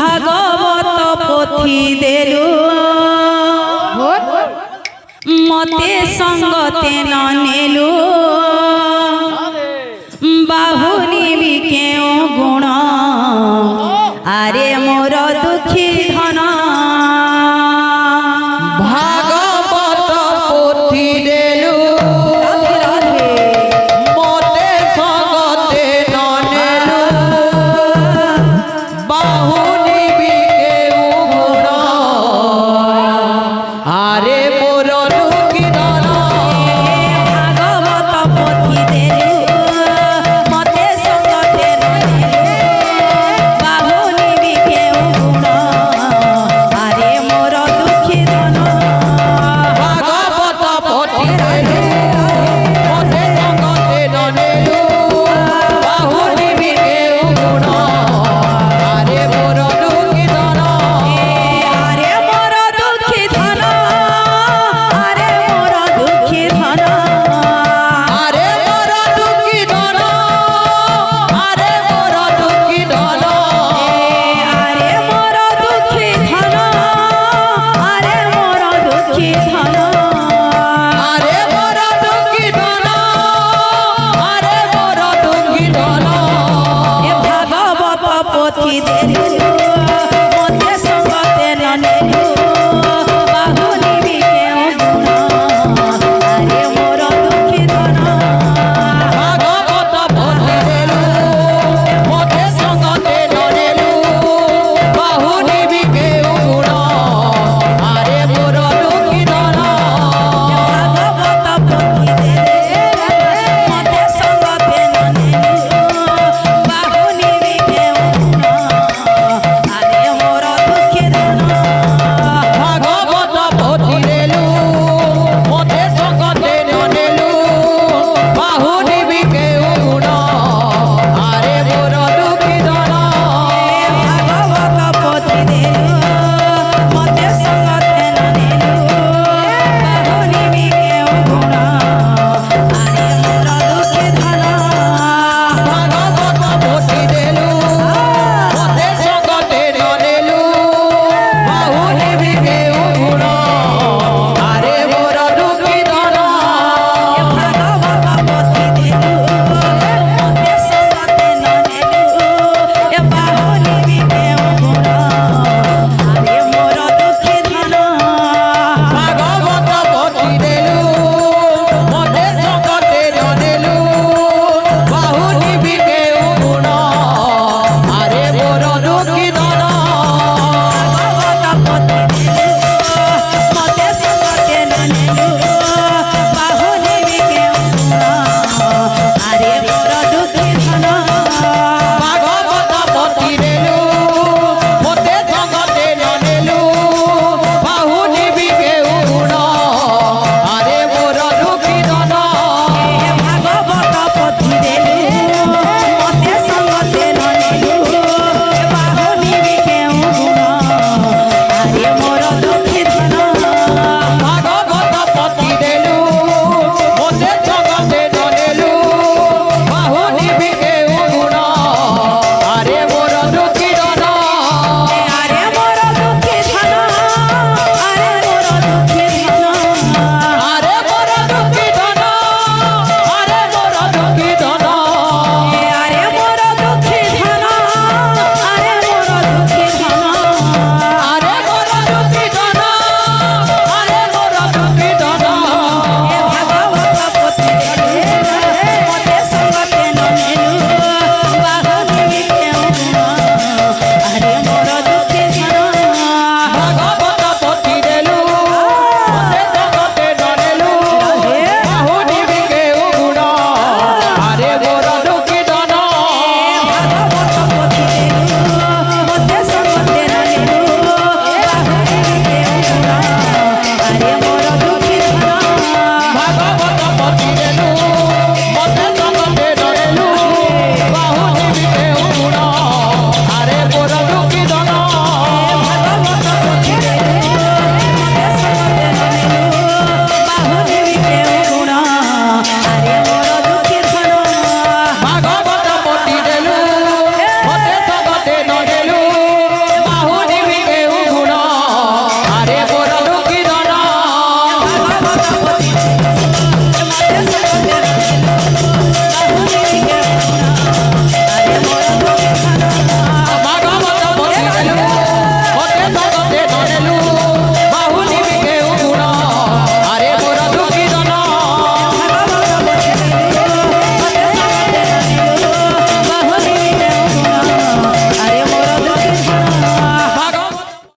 भागवत पोथी देलु मते संगते न नेलु बाहुनी भी क्यों गुण आरे मोर दुखी धन भागवत पोथी देलु मते संगते न नेलु बाहुनी भी क्यों गुण आरे मोर दुखी धन भागवत पोथी देलु मते संगते न नेलु बाहुनी भी क्यों गुण आरे मोर दुखी धन भागवत पोथी देलु मते संगते न नेलु बाहुनी भी क्यों गुण आरे मोर दुखी धन आरे मोर दुखी धन आरे मोर दुखी धन आरे मोर दुखी धन आरे मोर दुखी धन आरे मोर दुखी धन आरे मोर दुखी धन आरे मोर दुखी धन आरे मोर दुखी धन ए भागवत पोथी देलु